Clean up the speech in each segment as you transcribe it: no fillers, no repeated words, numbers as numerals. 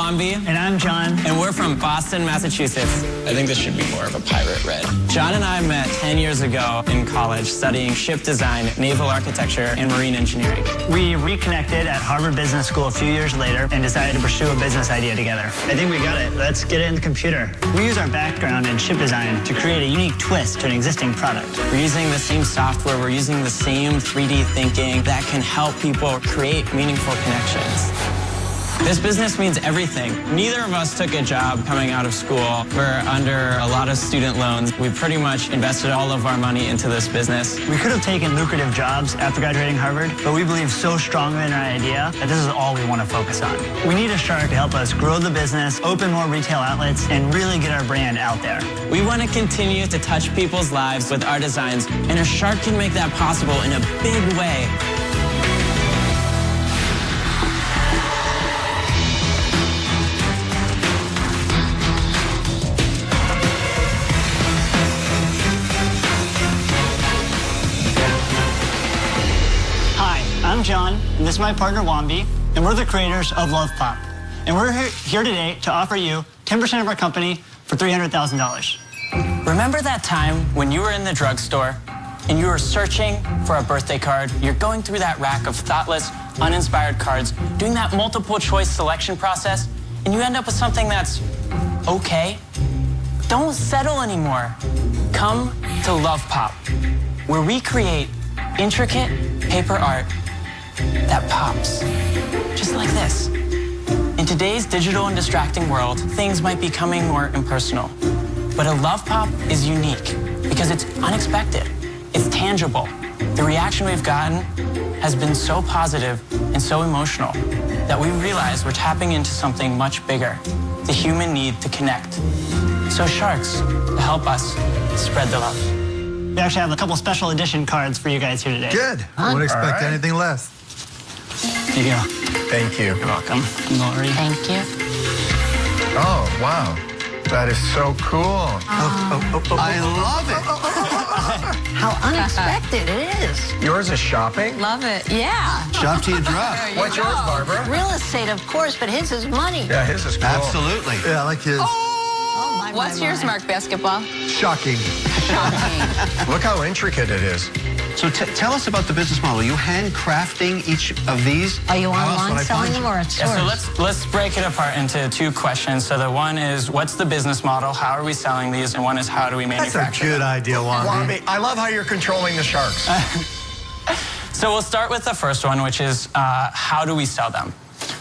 Wambi. And I'm John. And we're from Boston, Massachusetts. I think this should be more of a pirate red. John and I met 10 years ago in college studying ship design, naval architecture, and marine engineering. We reconnected at Harvard Business School a few years later and decided to pursue a business idea together. I think we got it. Let's get it in the computer. We use our background in ship design to create a unique twist to an existing product. We're using the same software, we're using the same 3D thinking that can help people create meaningful connections. This business means everything. Neither of us took a job coming out of school. We're under a lot of student loans. We pretty much invested all of our money into this business. We could have taken lucrative jobs after graduating Harvard, but we believe so strongly in our idea that this is all we want to focus on. We need a shark to help us grow the business, open more retail outlets, and really get our brand out there. We want to continue to touch people's lives with our designs, and a shark can make that possible in a big way. I'm John, and this is my partner Wambi, and we're the creators of LovePop. And we're here today to offer you 10% of our company for $300,000. Remember that time when you were in the drugstore and you were searching for a birthday card? You're going through that rack of thoughtless, uninspired cards, doing that multiple choice selection process, and you end up with something that's okay? Don't settle anymore. Come to LovePop, where we create intricate paper art that pops, just like this. In today's digital and distracting world, things might be becoming more impersonal. But a LovePop is unique because it's unexpected. It's tangible. The reaction we've gotten has been so positive and so emotional that we realize we're tapping into something much bigger, the human need to connect. So sharks, to help us spread the love. We actually have a couple special edition cards for you guys here today. Good. I wouldn't expect anything less. Here you go. Thank you. You're welcome. Lori. Thank you. Oh, wow. That is so cool. I love it. How unexpected it is. Yours is shopping? Love it. Yeah. Shop till you drop. What's yours, Barbara? Real estate, of course, but his is money. Yeah, his is cool. Absolutely. Yeah, I like his. Oh, my, What's yours, Mark Basketball? Shocking. Shocking. Look how intricate it is. So tell us about the business model. Are you handcrafting each of these? Are you How else would online I selling find them you? or at stores? Yeah, so let's break it apart into two questions. So the one is, what's the business model? How are we selling these? And one is, how do we That's manufacture a good them? idea, Wambi. Wambi, I love how you're controlling the sharks. So we'll start with the first one, which is how do we sell them?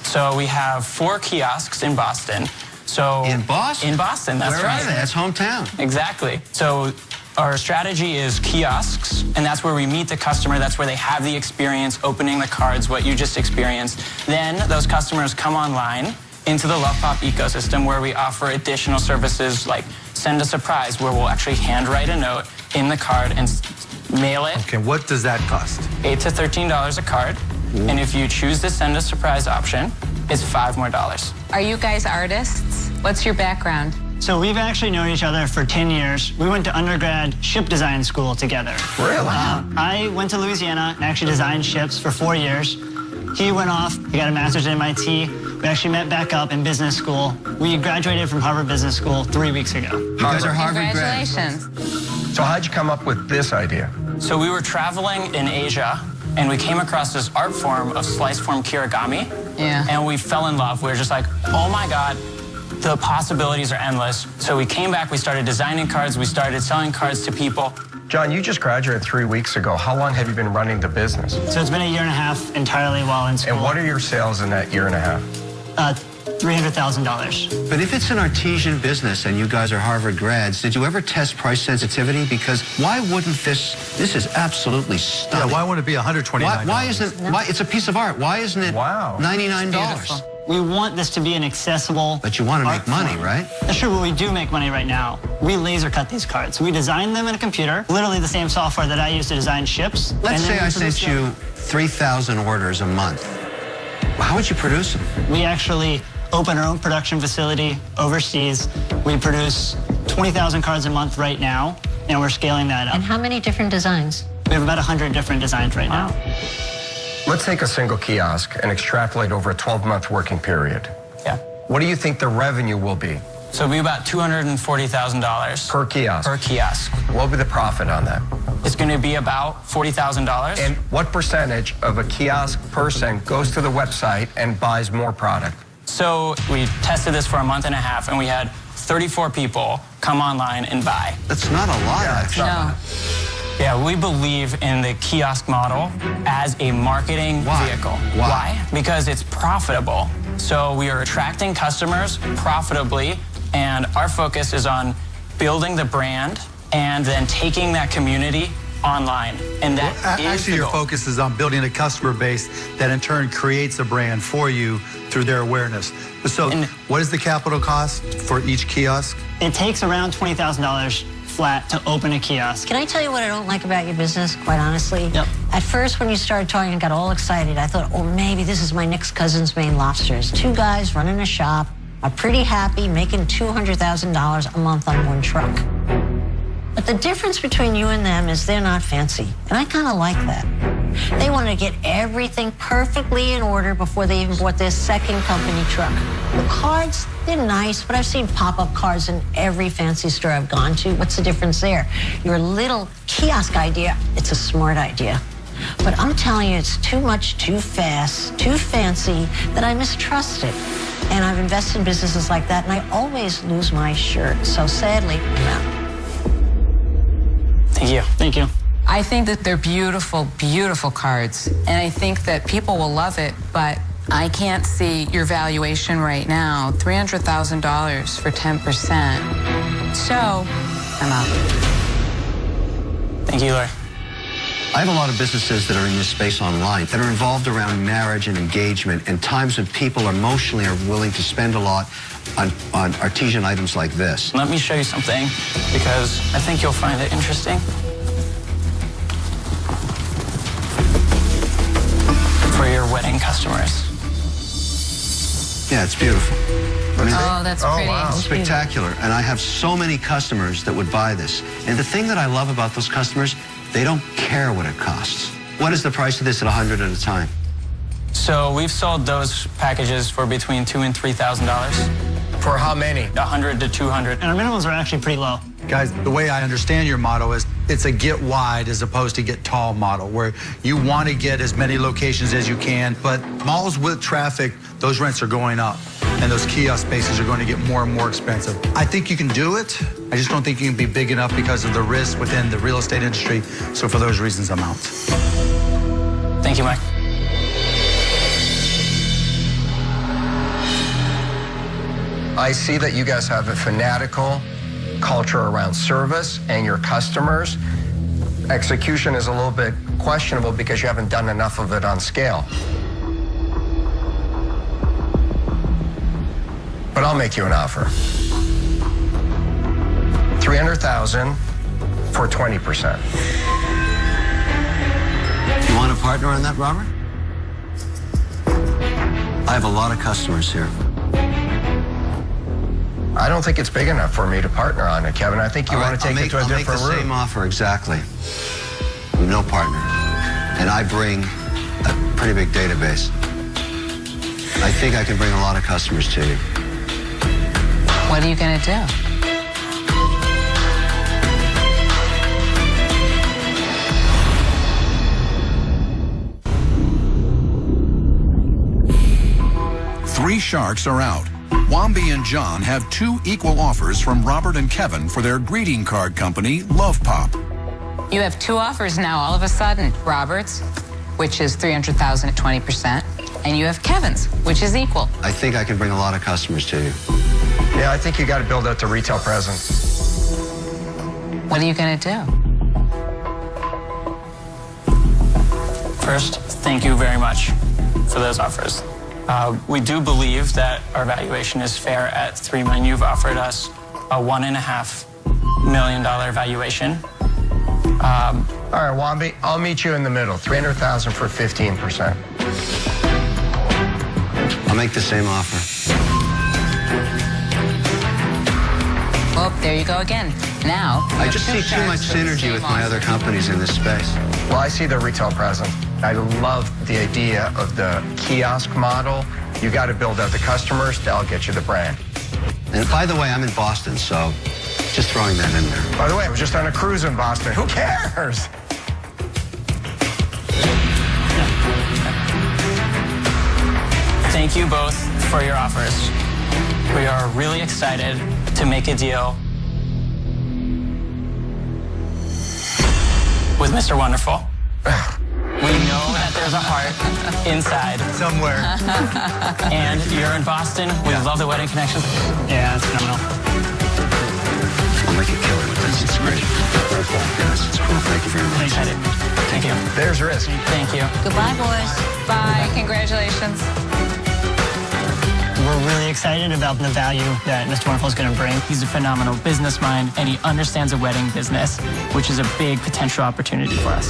So we have 4 kiosks in Boston. So In Boston? In Boston, that's Where right. are they? That's hometown. Exactly. So our strategy is kiosks, and that's where we meet the customer. That's where they have the experience opening the cards, what you just experienced. Then those customers come online into the LovePop ecosystem, where we offer additional services like send a surprise, where we'll actually handwrite a note in the card and mail it. Okay, what does that cost? $8 to $13 a card. And if you choose the send a surprise option, it's $5 more. Are you guys artists? What's your background? So we've actually known each other for 10 years. We went to undergrad ship design school together. Really? I went to Louisiana and actually designed ships for 4 years. He went off, he got a master's at MIT. We actually met back up in business school. We graduated from Harvard Business School 3 weeks ago. You guys are Harvard grads. Congratulations. So how'd you come up with this idea? So we were traveling in Asia, and we came across this art form of slice form kirigami. Yeah. And we fell in love. We were just like, oh my God, the possibilities are endless. So we came back, we started designing cards, we started selling cards to people. John, you just graduated 3 weeks ago. How long have you been running the business? So it's been a year and a half entirely while in school. And what are your sales in that year and a half? $300,000. But if it's an artesian business and you guys are Harvard grads, did you ever test price sensitivity? Because why wouldn't this is absolutely stunning. Yeah, why wouldn't it be $129? Why isn't why it's a piece of art? Why isn't it Wow. $99? We want this to be an accessible But you want to art make money, form. right? That's true, but we do make money right now. We laser cut these cards. We design them in a computer, literally the same software that I use to design ships. Let's and then say I we produce sent you 3,000 orders a month. How would you produce them? We actually open our own production facility overseas. We produce 20,000 cards a month right now, and we're scaling that up. And how many different designs? We have about 100 different designs right now. Let's take a single kiosk and extrapolate over a 12-month working period. Yeah. What do you think the revenue will be? So it'll be about $240,000 Per kiosk. per kiosk. What will be the profit on that? It's going to be about $40,000. And what percentage of a kiosk person goes to the website and buys more product? So we tested this for a month and a half, and we had 34 people come online and buy. That's not a lot, actually. No. Yeah, we believe in the kiosk model as a marketing vehicle. Why? Because it's profitable. So we are attracting customers profitably, and our focus is on building the brand and then taking that community online. And that is Actually, the your goal. focus is on building a customer base that in turn creates a brand for you through their awareness. So what is the capital cost for each kiosk? It takes around $20,000 flat to open a kiosk. Can I tell you what I don't like about your business, quite honestly? Yep. At first, when you started talking and got all excited, I thought, oh, maybe this is my next cousin's Maine Lobsters. 2 guys running a shop, are pretty happy, making $200,000 a month on 1 truck. But the difference between you and them is they're not fancy, and I kind of like that. They want to get everything perfectly in order before they even bought their second company truck. The cards, they're nice, but I've seen pop-up cards in every fancy store I've gone to. What's the difference there? Your little kiosk idea, it's a smart idea. But I'm telling you, it's too much, too fast, too fancy, that I mistrust it. And I've invested in businesses like that, and I always lose my shirt. So sadly, I'm out. Thank you. Thank you. I think that they're beautiful, beautiful cards. And I think that people will love it, but I can't see your valuation right now. $300,000 for 10%. So, I'm out. Thank you, Lori. I have a lot of businesses that are in this space online that are involved around marriage and engagement and times when people emotionally are willing to spend a lot on artisan items like this. Let me show you something, because I think you'll find it interesting. For your wedding customers. Yeah, it's beautiful. What do you think? Oh, that's pretty. wow. Spectacular. And I have so many customers that would buy this. And the thing that I love about those customers, they don't care what it costs. What is the price of this at 100 at a time? So we've sold those packages for between $2,000 and $3,000. For how many? 100 to 200. And our minimums are actually pretty low. Guys, the way I understand your model is it's a get wide as opposed to get tall model, where you want to get as many locations as you can, but malls with traffic, those rents are going up, and those kiosk spaces are going to get more and more expensive. I think you can do it. I just don't think you can be big enough because of the risk within the real estate industry. So for those reasons, I'm out. Thank you, Mike. I see that you guys have a fanatical culture around service and your customers. Execution is a little bit questionable because you haven't done enough of it on scale. But I'll make you an offer. $300,000 for 20%. You want a partner on that, Robert? I have a lot of customers here. I don't think it's big enough for me to partner on it, Kevin. I think you want to take it to a I'll make different the route. same offer, exactly. No partner. And I bring a pretty big database. I think I can bring a lot of customers to you. What are you going to do? Three sharks are out. Wambi and John have 2 equal offers from Robert and Kevin for their greeting card company, LovePop. You have 2 offers now all of a sudden. Robert's, which is $300,000 at 20%, and you have Kevin's, which is equal. I think I can bring a lot of customers to you. Yeah, I think you got to build out the retail presence. What are you going to do? First, thank you very much for those offers. We do believe that our valuation is fair at $3 million. You've offered us a $1.5 million valuation. All right, Wambi, I'll meet you in the middle. $300,000 for 15%. I'll make the same offer. Oh, there you go again. Now, I just see too much synergy with my other companies in this space. Well, I see the retail presence. I love the idea of the kiosk model. You got to build out the customers, they'll get you the brand. And by the way, I'm in Boston, so just throwing that in there. By the way, I was just on a cruise in Boston. Who cares? Thank you both for your offers. We are really excited to make a deal with Mr. Wonderful. We know that there's a heart inside. Somewhere. And you're in Boston. We love the wedding connections. Yeah, it's phenomenal. I'll make a killer with this. It's great. Yes, it's cool. Thank you very much. Excited. Thank you. There's risk. Thank you. Goodbye, boys. Bye. Congratulations. We're really excited about the value that Mr. Wonderful is going to bring. He's a phenomenal business mind, and he understands the wedding business, which is a big potential opportunity for us.